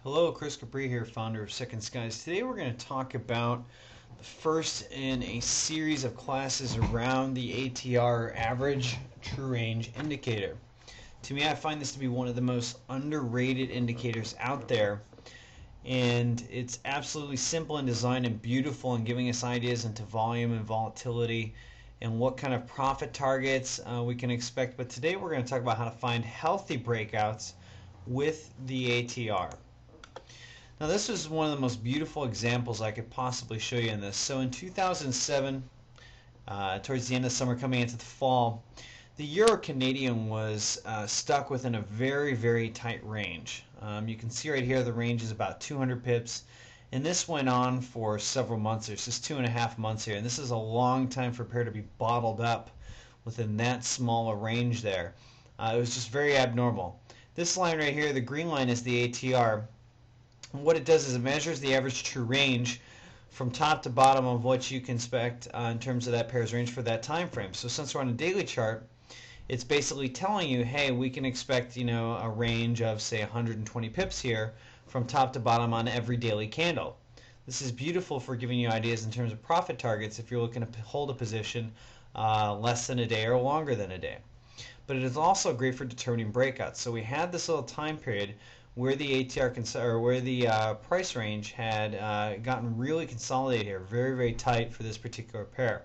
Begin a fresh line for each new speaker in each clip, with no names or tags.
Hello, Chris Capri here, founder of Second Skies. Today we're going to talk about the first in a series of classes around the ATR, Average True Range Indicator. To me, I find this to be one of the most underrated indicators out there, and it's absolutely simple in design and beautiful in giving us ideas into volume and volatility and what kind of profit targets we can expect. But today we're going to talk about how to find healthy breakouts with the ATR. Now this is one of the most beautiful examples I could possibly show you in this. So in 2007, towards the end of summer coming into the fall, the Euro Canadian was stuck within a very, very tight range. You can see right here the range is about 200 pips, and this went on for several months. There's just 2.5 months here, and this is a long time for a pair to be bottled up within that small a range there. It was just very abnormal. This line right here, the green line, is the ATR. And what it does is it measures the average true range from top to bottom of what you can expect in terms of that pair's range for that time frame. So since we're on a daily chart, it's basically telling you, hey, we can expect, a range of say 120 pips here from top to bottom on every daily candle. This is beautiful for giving you ideas in terms of profit targets if you're looking to hold a position less than a day or longer than a day. But it is also great for determining breakouts. So we had this little time period where the ATR or where the price range had gotten really consolidated here, very, very tight for this particular pair.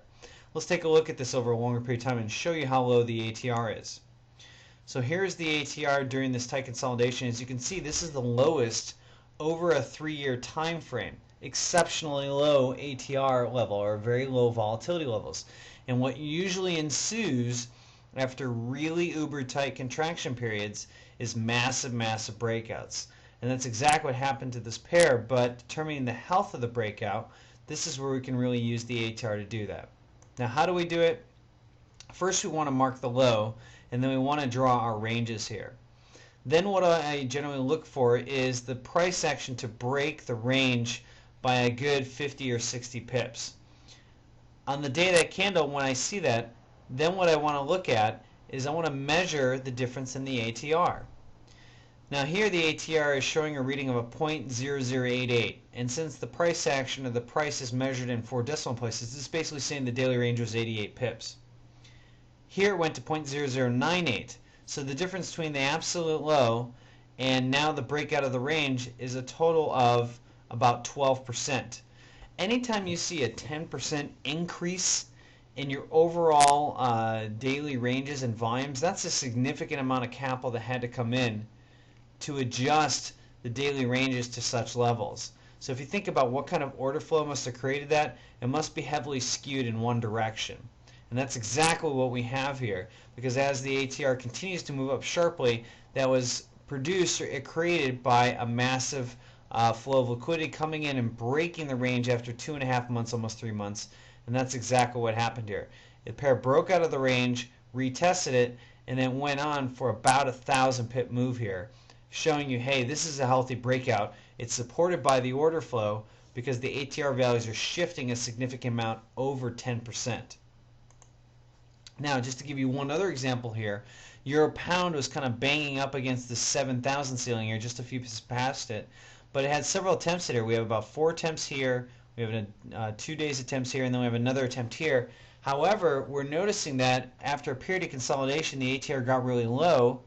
Let's take a look at this over a longer period of time and show you how low the ATR is. So here's the ATR during this tight consolidation. As you can see, this is the lowest over a 3-year time frame. Exceptionally low ATR level, or very low volatility levels. And what usually ensues after really uber tight contraction periods is massive, massive breakouts. And that's exactly what happened to this pair, but determining the health of the breakout, this is where we can really use the ATR to do that. Now, how do we do it? First, we want to mark the low, and then we want to draw our ranges here. Then what I generally look for is the price action to break the range by a good 50 or 60 pips. On the day of that candle, when I see that, then what I want to look at is I want to measure the difference in the ATR. Now here the ATR is showing a reading of a 0.0088, and since the price action or the price is measured in 4 decimal places, this is basically saying the daily range was 88 pips. Here it went to 0.0098, so the difference between the absolute low and now the breakout of the range is a total of about 12%. Anytime you see a 10% increase in your overall daily ranges and volumes, that's a significant amount of capital that had to come in to adjust the daily ranges to such levels. So if you think about what kind of order flow must have created that, it must be heavily skewed in one direction. And that's exactly what we have here, because as the ATR continues to move up sharply, that was produced or it created by a massive flow of liquidity coming in and breaking the range after 2.5 months, almost 3 months. And that's exactly what happened here. The pair broke out of the range, retested it, and then went on for about a 1,000 pip move here, showing you, hey, this is a healthy breakout. It's supported by the order flow because the ATR values are shifting a significant amount, over 10%. Now, just to give you one other example here, Euro Pound was kind of banging up against the 7,000 ceiling here, just a few pieces past it, but it had several attempts here. We have about 4 attempts here. We have 2 days attempts here, and then we have another attempt here. However, we're noticing that after a period of consolidation, the ATR got really low,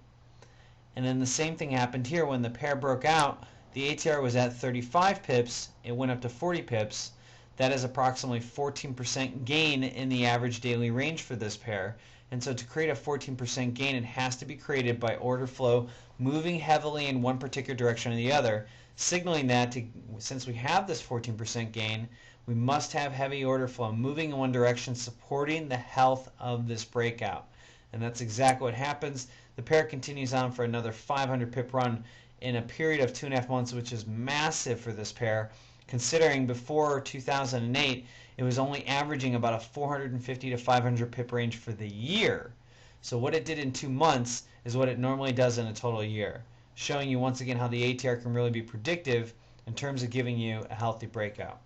and then the same thing happened here. When the pair broke out, the ATR was at 35 pips. It went up to 40 pips. That is approximately 14% gain in the average daily range for this pair. And so to create a 14% gain, it has to be created by order flow moving heavily in one particular direction or the other, signaling that since we have this 14% gain, we must have heavy order flow moving in one direction, supporting the health of this breakout. And that's exactly what happens. The pair continues on for another 500 pip run in a period of 2.5 months, which is massive for this pair, considering before 2008 it was only averaging about a 450 to 500 pip range for the year. So what it did in 2 months is what it normally does in a total year, showing you once again how the ATR can really be predictive in terms of giving you a healthy breakout.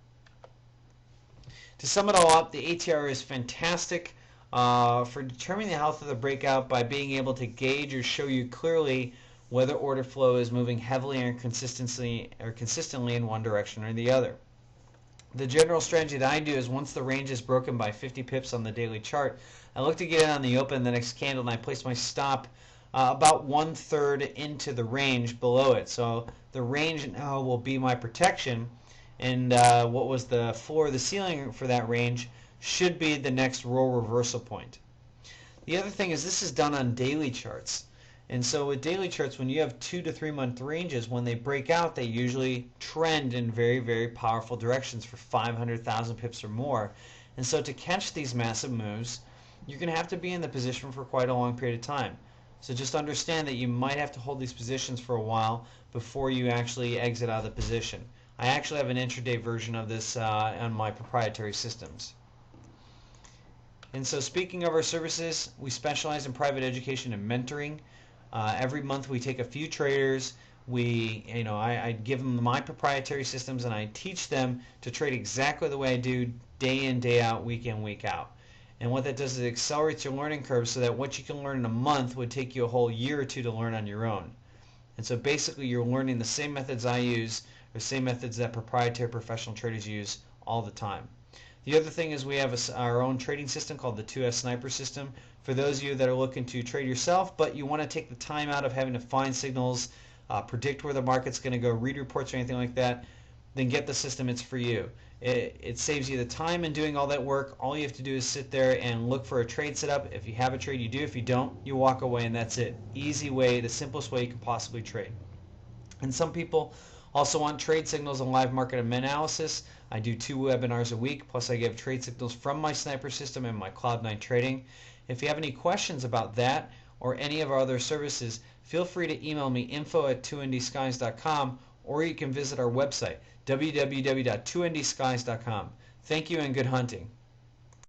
To sum it all up, the ATR is fantastic for determining the health of the breakout by being able to gauge or show you clearly whether order flow is moving heavily or consistently in one direction or the other. The general strategy that I do is once the range is broken by 50 pips on the daily chart, I look to get in on the open the next candle, and I place my stop about 1/3 into the range below it. So the range now will be my protection, and what was the floor or the ceiling for that range should be the next roll reversal point. The other thing is this is done on daily charts. And so with daily charts, when you have 2 to 3 month ranges, when they break out, they usually trend in very, very powerful directions for 500,000 pips or more. And so to catch these massive moves, you're going to have to be in the position for quite a long period of time. So just understand that you might have to hold these positions for a while before you actually exit out of the position. I actually have an intraday version of this on my proprietary systems. And so speaking of our services, we specialize in private education and mentoring. Every month we take a few traders. I give them my proprietary systems, and I teach them to trade exactly the way I do, day in, day out, week in, week out. And what that does is it accelerates your learning curve so that what you can learn in a month would take you a whole year or two to learn on your own. And so basically you're learning the same methods I use, or same methods that proprietary professional traders use all the time. The other thing is we have our own trading system called the 2S Sniper system. For those of you that are looking to trade yourself, but you want to take the time out of having to find signals, predict where the market's going to go, read reports or anything like that, then get the system. It's for you. It saves you the time in doing all that work. All you have to do is sit there and look for a trade setup. If you have a trade, you do. If you don't, you walk away, and that's it. Easy way, the simplest way you can possibly trade. And some people also want trade signals and live market analysis. I do 2 webinars a week, plus I give trade signals from my Sniper system and my Cloud9 trading. If you have any questions about that or any of our other services, feel free to email me info@2ndskies.com, or you can visit our website www.2ndskies.com. Thank you and good hunting.